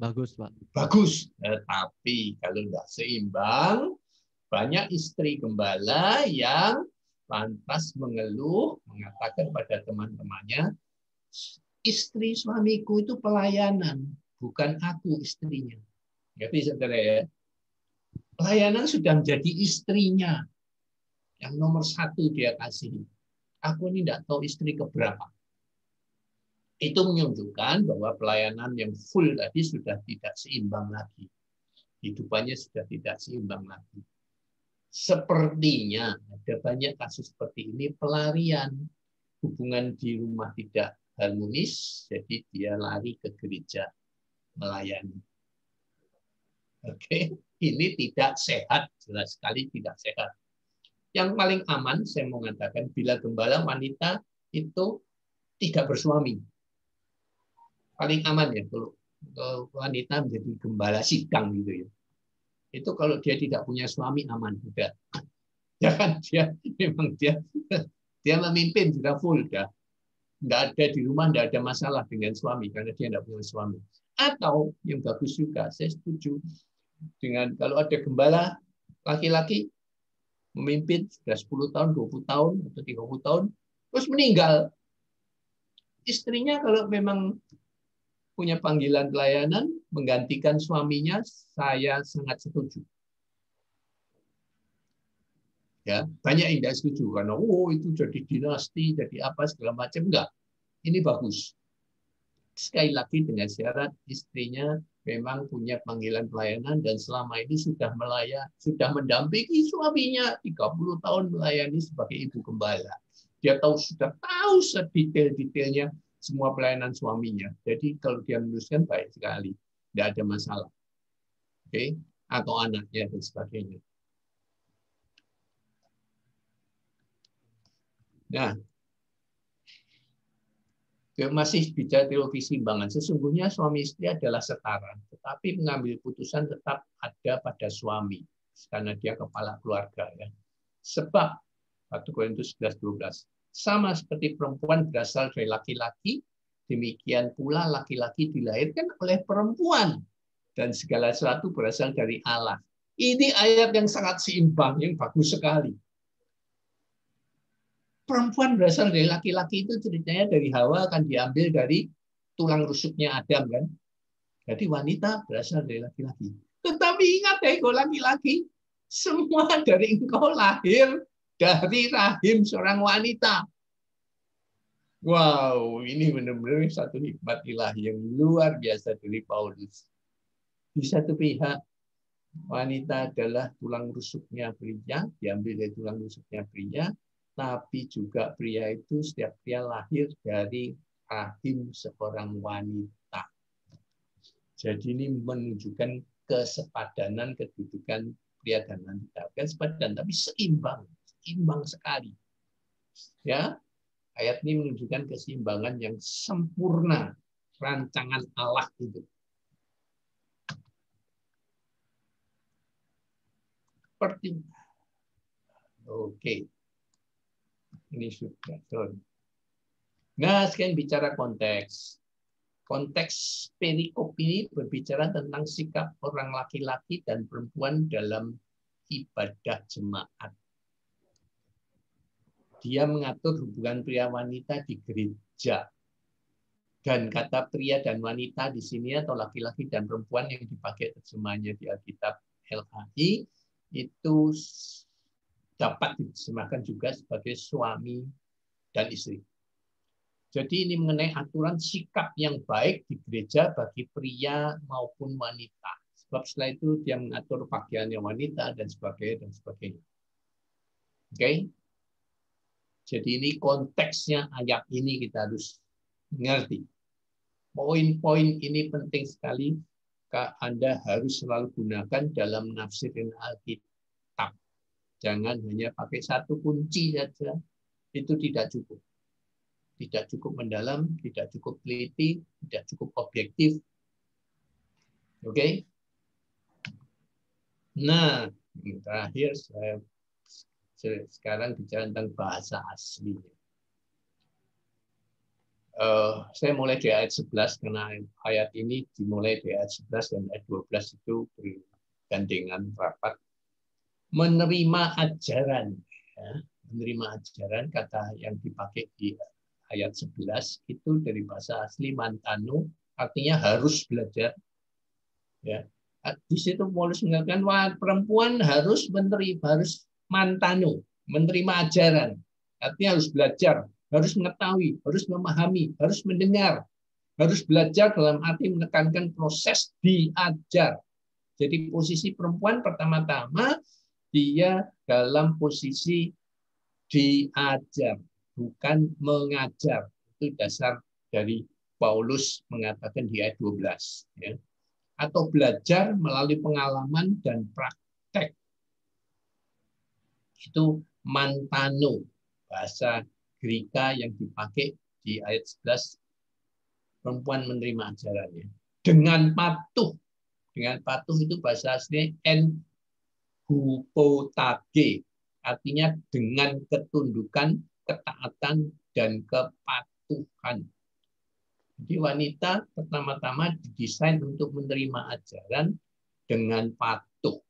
Bagus, Pak. Bagus. Tapi kalau nggak seimbang, banyak istri gembala yang lantas mengeluh, mengatakan pada teman-temannya, istri suamiku itu pelayanan, bukan aku istrinya. Jadi saudara ya, pelayanan sudah menjadi istrinya. Yang nomor satu dia kasih. Aku ini tidak tahu istri keberapa. Itu menunjukkan bahwa pelayanan yang full tadi sudah tidak seimbang lagi. Hidupannya sudah tidak seimbang lagi. Sepertinya ada banyak kasus seperti ini, pelarian. Hubungan di rumah tidak harmonis, jadi dia lari ke gereja melayani. Oke, ini tidak sehat, jelas sekali tidak sehat. Yang paling aman, saya mau mengatakan, bila gembala wanita itu tidak bersuami. Paling aman ya, kalau wanita menjadi gembala sidang gitu ya. Itu kalau dia tidak punya suami aman juga. Ya kan, dia memang dia memimpin sudah full, dah. Nggak ada di rumah, nggak ada masalah dengan suami karena dia nggak punya suami. Atau yang bagus juga, saya setuju dengan kalau ada gembala laki-laki memimpin sudah 10 tahun, 20 tahun, atau 30 tahun, terus meninggal. Istrinya kalau memang punya panggilan pelayanan, menggantikan suaminya, saya sangat setuju. Ya, banyak yang tidak setuju karena itu jadi dinasti, jadi apa segala macam, enggak. Ini bagus. Sekali lagi dengan syarat istrinya memang punya panggilan pelayanan dan selama ini sudah mendampingi suaminya 30 tahun melayani sebagai ibu gembala. Dia sudah tahu sedetail-detailnya semua pelayanan suaminya. Jadi kalau dia meneruskan baik sekali, tidak ada masalah. Oke, atau anaknya dan sebagainya. Nah, masih bicara teologi keseimbangan. Sesungguhnya suami istri adalah setara, tetapi mengambil putusan tetap ada pada suami karena dia kepala keluarga. Ya. Sebab 1 Korintus 11:12 sama seperti perempuan berasal dari laki-laki, demikian pula laki-laki dilahirkan oleh perempuan dan segala sesuatu berasal dari Allah. Ini ayat yang sangat seimbang, yang bagus sekali. Perempuan berasal dari laki-laki itu ceritanya dari Hawa akan diambil dari tulang rusuknya Adam kan. Jadi wanita berasal dari laki-laki. Tetapi ingat engkau laki-laki, semua dari engkau lahir dari rahim seorang wanita. Wow, ini benar-benar satu hikmat ilahi yang luar biasa dari Paulus. Di satu pihak, wanita adalah tulang rusuknya pria, diambil dari tulang rusuknya pria. Tapi juga pria itu setiap pria lahir dari rahim seorang wanita. Jadi ini menunjukkan kesepadanan kedudukan pria dan wanita, bukan sepadan, tapi seimbang sekali. Ya, ayat ini menunjukkan keseimbangan yang sempurna rancangan Allah itu. Seperti, oke, ini sudah. Nah, sekarang bicara konteks. Konteks perikop ini berbicara tentang sikap orang laki-laki dan perempuan dalam ibadah jemaat. Dia mengatur hubungan pria wanita di gereja. Dan kata pria dan wanita di sini atau laki-laki dan perempuan yang dipakai terjemahannya di Alkitab LHI itu dapat diterjemahkan juga sebagai suami dan istri. Jadi ini mengenai aturan sikap yang baik di gereja bagi pria maupun wanita. Sebab setelah itu dia mengatur pakaiannya wanita dan sebagainya. Oke? Jadi ini konteksnya ayat ini kita harus mengerti. Poin-poin ini penting sekali. Anda harus selalu gunakan dalam menafsirkan Alkitab. Jangan hanya pakai satu kunci saja. Itu tidak cukup. Tidak cukup mendalam, tidak cukup teliti, tidak cukup objektif. Oke? Nah, terakhir saya sekarang bicara tentang bahasa asli. Saya mulai di ayat 11 karena ayat ini dimulai di ayat 11 dan ayat 12 itu bergandengan rapat. Menerima ajaran. Ya, menerima ajaran, kata yang dipakai di ayat 11 itu dari bahasa asli mantano, artinya harus belajar. Ya. Di situ Paulus mengatakan wah, perempuan harus mantano, menerima ajaran. Artinya harus belajar, harus mengetahui, harus memahami, harus mendengar. Harus belajar dalam arti menekankan proses diajar. Jadi posisi perempuan pertama-tama dia dalam posisi diajar, bukan mengajar. Itu dasar dari Paulus mengatakan di ayat 12. Ya. Atau belajar melalui pengalaman dan praktek. Itu mantano, bahasa Greka yang dipakai di ayat 11. Perempuan menerima ajarannya. Dengan patuh. Dengan patuh itu bahasa aslinya en hupotage. Artinya dengan ketundukan, ketaatan, dan kepatuhan. Jadi wanita pertama-tama didesain untuk menerima ajaran dengan patuh.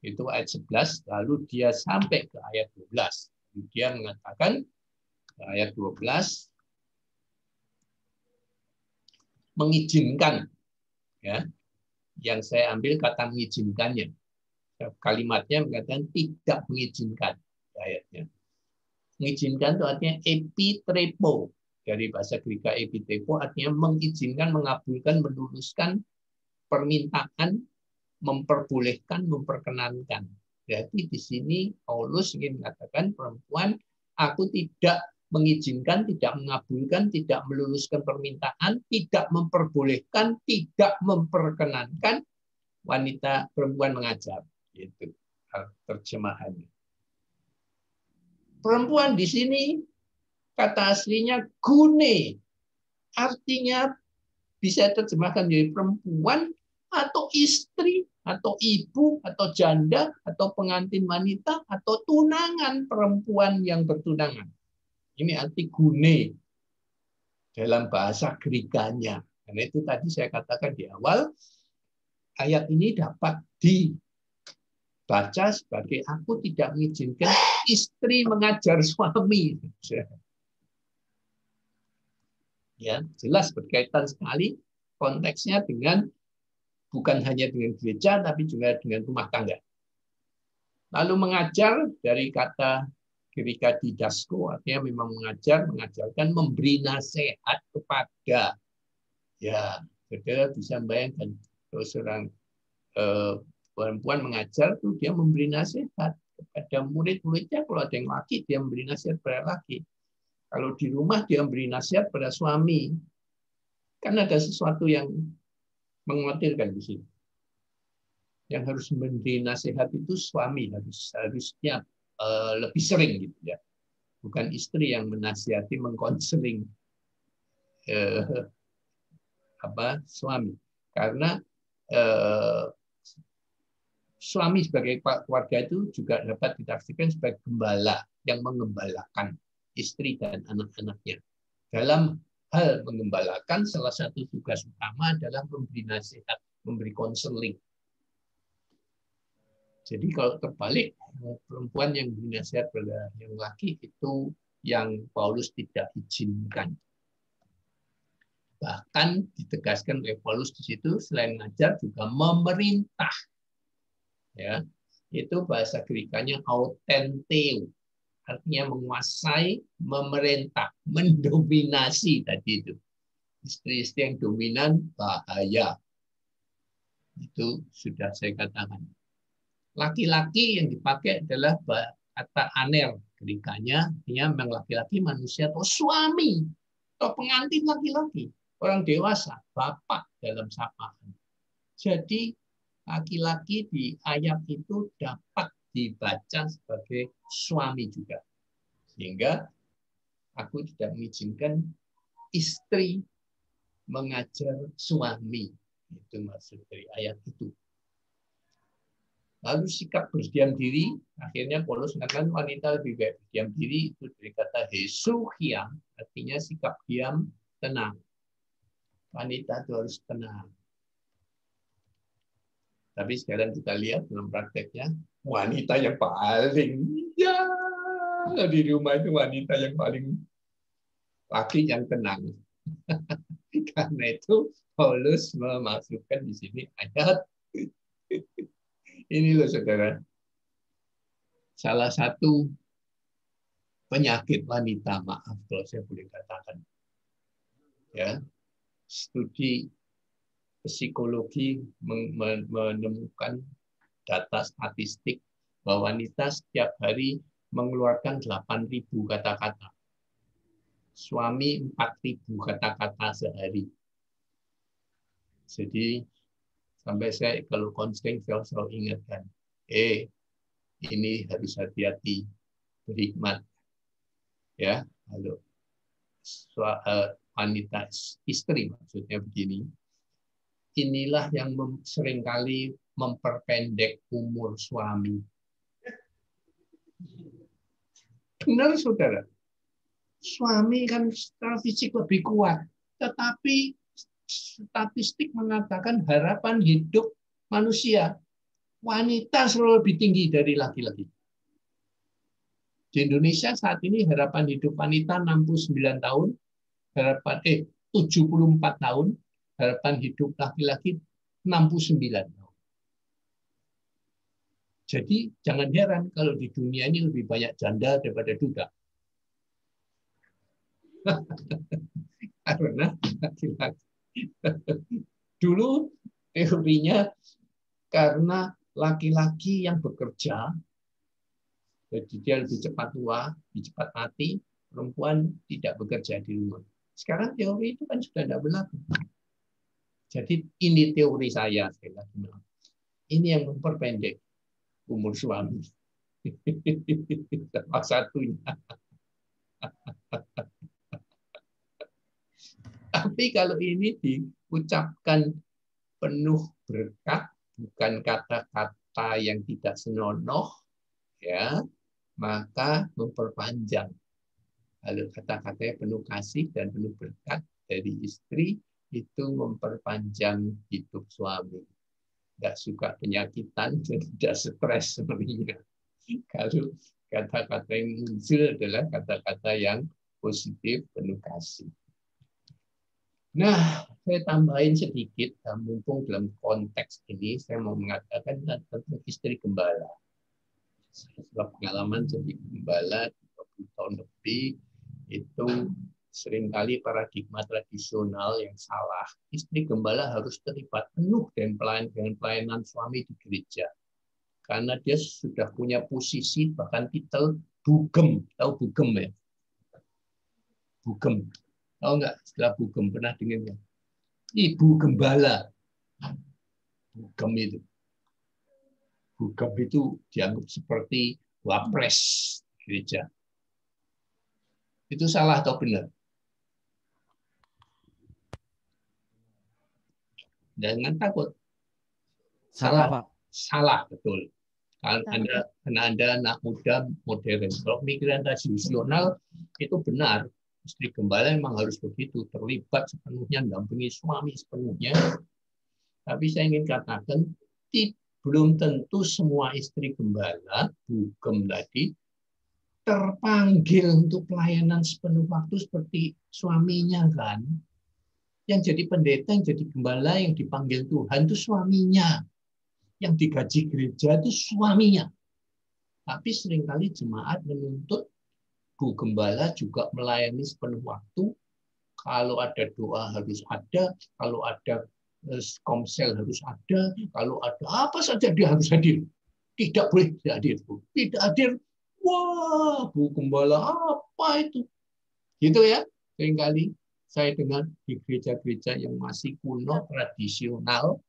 Itu ayat 11, lalu dia sampai ke ayat 12. Dia mengatakan ayat 12 mengizinkan, ya, yang saya ambil kata mengizinkannya. Kalimatnya mengatakan tidak mengizinkan ayatnya. Mengizinkan itu artinya epitrepo, dari bahasa Greka epitrepo artinya mengizinkan, mengabulkan, meluluskan permintaan, memperbolehkan, memperkenankan. Jadi di sini Paulus ingin mengatakan perempuan, aku tidak mengizinkan, tidak mengabulkan, tidak meluluskan permintaan, tidak memperbolehkan, tidak memperkenankan wanita perempuan mengajar. Itu terjemahannya. Perempuan di sini kata aslinya gune, artinya bisa terjemahkan jadi perempuan atau istri atau ibu atau janda atau pengantin wanita atau tunangan perempuan yang bertunangan. Ini arti gune dalam bahasa Grekanya. Karena itu tadi saya katakan di awal, ayat ini dapat dibaca sebagai aku tidak mengizinkan istri mengajar suami. Ya, jelas berkaitan sekali konteksnya dengan bukan hanya dengan gereja tapi juga dengan rumah tangga. Lalu mengajar dari kata Greka didasko artinya memang mengajar, mengajarkan, memberi nasihat kepada. Ya, saudara bisa bayangkan kalau seorang perempuan mengajar tuh dia memberi nasihat kepada murid-muridnya. Kalau ada yang laki dia memberi nasihat pada laki. Kalau di rumah dia memberi nasihat pada suami. Kan ada sesuatu yang mengkhawatirkan di sini. Yang harus memberi nasihat itu suami, harusnya lebih sering gitu ya. Bukan istri yang menasihati, mengkonseling suami. Karena suami sebagai keluarga itu juga dapat ditafsirkan sebagai gembala yang mengembalakan istri dan anak-anaknya. Dalam hal mengembalakan, salah satu tugas utama adalah memberi nasihat, memberi konseling. Jadi kalau terbalik, perempuan yang memberi nasihat pada yang laki itu yang Paulus tidak izinkan. Bahkan ditegaskan oleh Paulus di situ, selain ngajar juga memerintah. Ya, itu bahasa Grekanya autenteo, artinya menguasai, memerintah, mendominasi tadi itu. Istri-istri yang dominan bahaya. Itu sudah saya katakan. Laki-laki yang dipakai adalah kata aner, Grekanya, artinya memang laki-laki manusia atau suami atau pengantin laki-laki, orang dewasa, bapak dalam sapaan. Jadi laki-laki di ayat itu dapat dibaca sebagai suami juga. Sehingga aku tidak mengizinkan istri mengajar suami. Itu maksud dari ayat itu. Lalu sikap berdiam diri, akhirnya Paulus mengatakan wanita lebih baik berdiam diri, itu dari kata hesuchiam, artinya sikap diam, tenang. Wanita itu harus tenang. Tapi sekarang kita lihat dalam prakteknya, wanita yang paling, ya di rumah itu wanita yang paling, laki yang tenang. Karena itu Paulus memasukkan di sini ayat ini loh saudara. Salah satu penyakit wanita, maaf kalau saya boleh katakan. Ya, studi psikologi menemukan data statistik bahwa wanita setiap hari mengeluarkan 8.000 kata-kata. Suami 4.000 kata-kata sehari. Jadi sampai saya kalau konseling saya selalu ingatkan, ini harus hati-hati, berhikmat. Ya, kalau wanita istri maksudnya begini, inilah yang seringkali memperpendek umur suami. Benar saudara, suami kan secara fisik lebih kuat, tetapi statistik mengatakan harapan hidup manusia wanita selalu lebih tinggi dari laki-laki. Di Indonesia saat ini harapan hidup wanita 69 tahun, 74 tahun, harapan hidup laki-laki 69 tahun. Jadi jangan heran kalau di dunia ini lebih banyak janda daripada duda. Karena laki-laki. Dulu teorinya karena laki-laki yang bekerja, jadi dia lebih cepat tua, lebih cepat mati, perempuan tidak bekerja di rumah. Sekarang teori itu kan sudah tidak berlaku. Jadi ini teori saya, ini yang memperpendek umur suami. Salah satunya. Tapi kalau ini diucapkan penuh berkat, bukan kata-kata yang tidak senonoh, ya, maka memperpanjang. Kalau kata-katanya penuh kasih dan penuh berkat dari istri, itu memperpanjang hidup suami. Tidak suka penyakitan, tidak stres sebenarnya. Kalau kata-kata yang muncul adalah kata-kata yang positif, penuh kasih. Nah, saya tambahin sedikit, mumpung dalam konteks ini, saya mau mengatakan tentang istri gembala. Setelah pengalaman jadi gembala 20 tahun lebih, itu seringkali paradigma tradisional yang salah. Istri gembala harus terlibat penuh dengan pelayanan suami di gereja. Karena dia sudah punya posisi, bahkan titel bugem. Tahu bugem ya? Bugem. Tahu nggak istilah bugem? Pernah dengar nggak? Ibu gembala. Bugem itu. Bugem itu dianggap seperti wapres gereja. Itu salah atau benar? Jangan takut. Salah, Pak. Salah, betul. Karena Anda anak muda modern. Kalau pemikiran tradisional itu benar. Istri gembala memang harus begitu, terlibat sepenuhnya, dampingi suami sepenuhnya. Tapi saya ingin katakan, belum tentu semua istri gembala, bugem tadi, terpanggil untuk pelayanan sepenuh waktu seperti suaminya kan. Yang jadi pendeta, yang jadi gembala, yang dipanggil Tuhan itu suaminya. Yang digaji gereja itu suaminya. Tapi seringkali jemaat menuntut bu gembala juga melayani sepenuh waktu. Kalau ada doa harus ada, kalau ada komsel harus ada, kalau ada apa saja dia harus hadir. Tidak boleh tidak hadir. Tidak hadir, wah bu gembala apa itu? Gitu ya, seringkali saya dengar di gereja-gereja yang masih kuno, tradisional,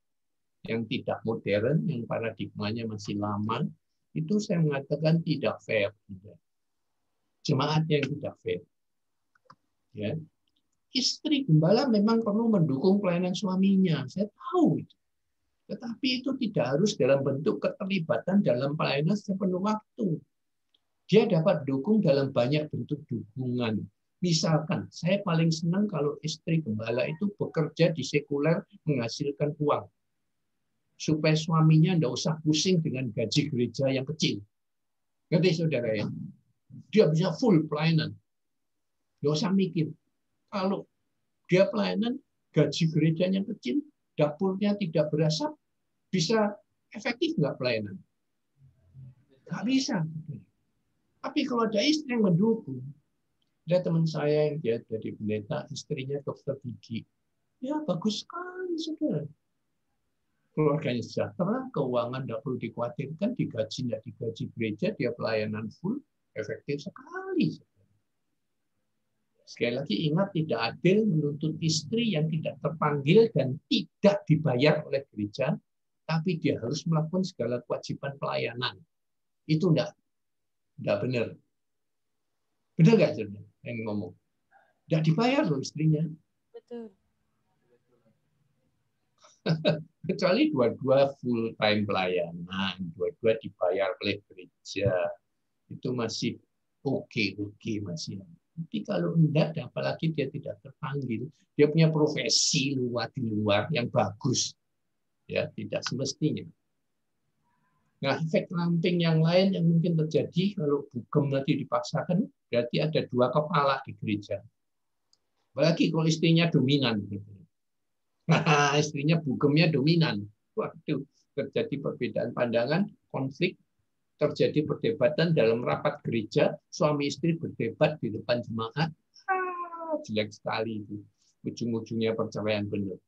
yang tidak modern, yang paradigmanya masih lama, itu saya mengatakan tidak fair. Jemaat yang tidak fair. Ya. Istri gembala memang perlu mendukung pelayanan suaminya, saya tahu itu. Tetapi itu tidak harus dalam bentuk keterlibatan dalam pelayanan sepenuh waktu. Dia dapat dukung dalam banyak bentuk dukungan. Misalkan, saya paling senang kalau istri gembala itu bekerja di sekuler menghasilkan uang. Supaya suaminya tidak usah pusing dengan gaji gereja yang kecil. Ngerti saudara ya? Dia bisa full pelayanan. Tidak usah mikir. Kalau dia pelayanan, gaji gerejanya kecil, dapurnya tidak berasap, bisa efektif nggak pelayanan? Nggak bisa. Tapi kalau ada istri yang mendukung, ada teman saya yang dia jadi pendeta, istrinya dokter gigi. Ya, bagus sekali, saudara. Keluarganya sejahtera, keuangan tidak perlu dikhawatirkan, digaji tidak digaji gereja, dia pelayanan full, efektif sekali. Sekali lagi ingat, tidak adil menuntut istri yang tidak terpanggil dan tidak dibayar oleh gereja, tapi dia harus melakukan segala kewajiban pelayanan. Itu tidak benar. Benar nggak saudara yang ngomong? Tidak dibayar loh istrinya. Betul. Kecuali dua-dua full time pelayanan, dua-dua dibayar oleh gereja, itu masih oke masih. Tapi kalau enggak, apalagi dia tidak terpanggil, dia punya profesi di luar yang bagus, ya tidak semestinya. Nah, efek samping yang lain yang mungkin terjadi kalau bugem nanti dipaksakan, berarti ada dua kepala di gereja. Apalagi kalau istrinya dominan. Nah, istrinya bugemnya dominan. Waduh, terjadi perbedaan pandangan, konflik, terjadi perdebatan dalam rapat gereja, suami istri berdebat di depan jemaat. Jelek sekali itu. Ujung-ujungnya perceraian benar.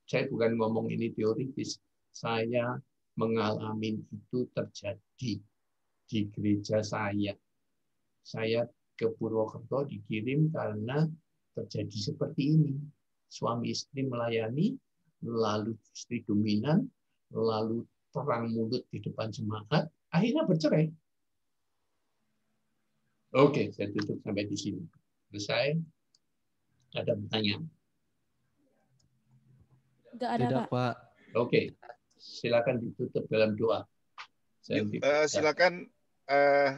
Saya bukan ngomong ini teoritis. Saya mengalami itu terjadi di gereja saya. Saya ke Purwokerto dikirim karena terjadi seperti ini. Suami istri melayani, lalu istri dominan, lalu perang mulut di depan jemaat, akhirnya bercerai. Oke, saya tutup sampai di sini. Selesai? Ada pertanyaan? Enggak ada, Tidak, Pak. Pak. Oke, silakan ditutup dalam doa. Silakan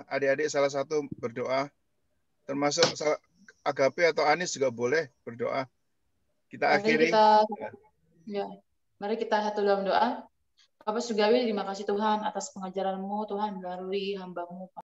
adik-adik salah satu berdoa, termasuk Agape atau Anis juga boleh berdoa. Kita akhiri. Mari kita satu dalam doa. Bapak Surgawi, terima kasih Tuhan atas pengajaran-Mu, Tuhan, melalui hamba-Mu.